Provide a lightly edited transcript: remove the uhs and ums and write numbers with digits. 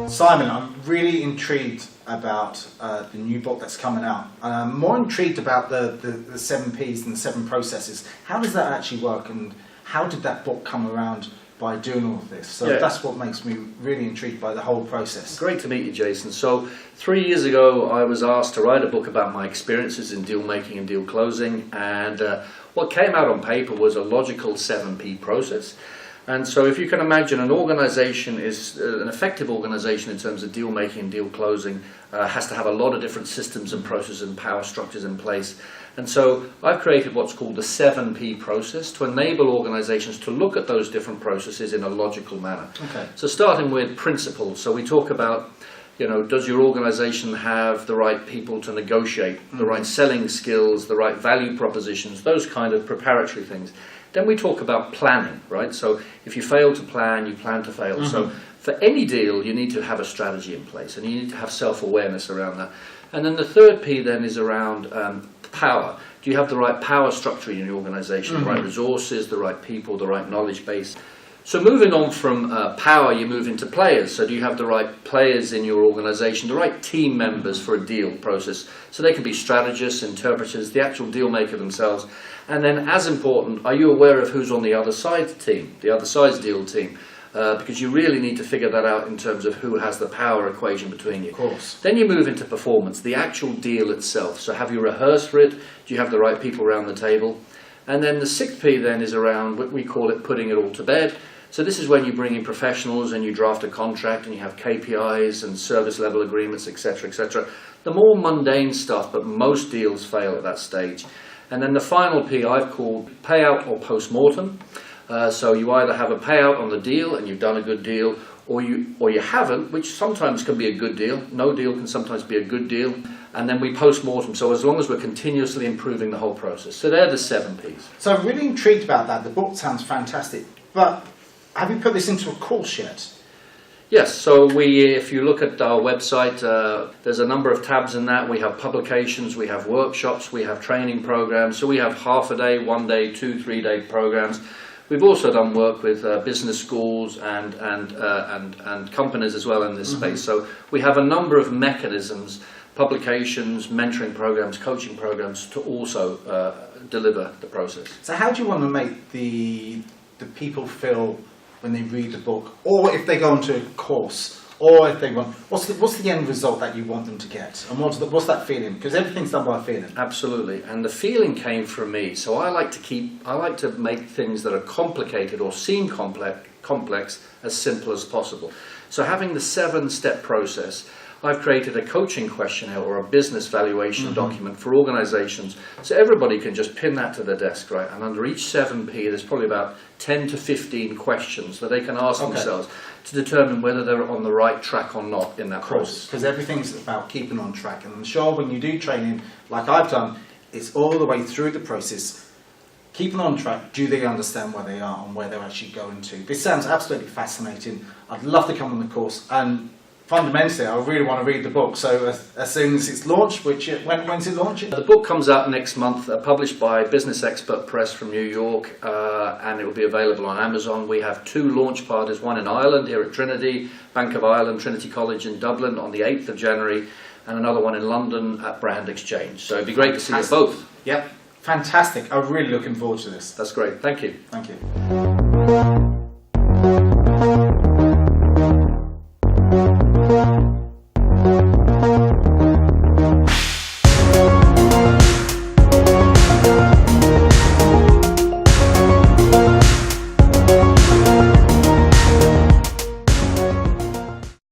Simon, I'm really intrigued about the new book that's coming out. I'm more intrigued about the 7 Ps and the 7 processes. How does that actually work, and how did that book come around by doing all of this? So that's what makes me really intrigued by the whole process. Great to meet you, Jason. So 3 years ago I was asked to write a book about my experiences in deal making and deal closing, and what came out on paper was a logical 7P process. And so if you can imagine, an organization is an effective organization in terms of deal making and deal closing has to have a lot of different systems and processes and power structures in place. And so I've created what's called the 7P process to enable organizations to look at those different processes in a logical manner. Okay. So starting with principles. So we talk about, does your organization have the right people to negotiate, the right selling skills, the right value propositions, those kind of preparatory things. Then we talk about planning, right? So if you fail to plan, you plan to fail. So for any deal, you need to have a strategy in place, and you need to have self-awareness around that. And then the third P then is around power. Do you have the right power structure in your organization, the right resources, the right people, the right knowledge base? So moving on from power, you move into players. So do you have the right players in your organization, the right team members for a deal process? So they can be strategists, interpreters, the actual deal maker themselves. And then, as important, are you aware of who's on the other side team, the other side's deal team? Because you really need to figure that out in terms of who has the power equation between you. Of course. Then you move into performance, the actual deal itself. So have you rehearsed for it? Do you have the right people around the table? And then the 6th P then is around what we call it putting it all to bed. So this is when you bring in professionals and you draft a contract and you have KPIs and service level agreements, etc., etc. The more mundane stuff, but most deals fail at that stage. And then the final P I've called payout or post-mortem. So you either have a payout on the deal and you've done a good deal, or you haven't, which sometimes can be a good deal. No deal can sometimes be a good deal. And then we post-mortem, so as long as we're continuously improving the whole process. So they're the 7 Ps. So I'm really intrigued about that. The book sounds fantastic. But have you put this into a course yet? Yes, so if you look at our website, there's a number of tabs in that. We have publications, we have workshops, we have training programs. So we have half a day, 1 day, 2, 3 day programs. We've also done work with business schools and companies as well in this space. So we have a number of mechanisms, publications, mentoring programs, coaching programs to also deliver the process. So how do you want to make the people feel when they read the book, or if they go into a course, or if they want, what's the end result that you want them to get, and what's that feeling? Because everything's done by feeling. Absolutely, and the feeling came from me. So I like to make things that are complicated or seem complex as simple as possible. So having the 7-step process, I've created a coaching questionnaire or a business valuation document for organizations, so everybody can just pin that to their desk, right? And under each 7P, there's probably about 10 to 15 questions that they can ask themselves to determine whether they're on the right track or not in that process. Because everything's about keeping on track. And I'm sure when you do training, like I've done, it's all the way through the process. Keeping on track, do they understand where they are and where they're actually going to? This sounds absolutely fascinating. I'd love to come on the course, and fundamentally, I really want to read the book. So as soon as it's launched, when's it launching? The book comes out next month, published by Business Expert Press from New York, and it will be available on Amazon. We have 2 launch parties, one in Ireland here at Trinity, Bank of Ireland, Trinity College in Dublin on the 8th of January, and another one in London at Brand Exchange. So it'd be great to see you both. Yep, fantastic. I'm really looking forward to this. That's great. Thank you. Thank you.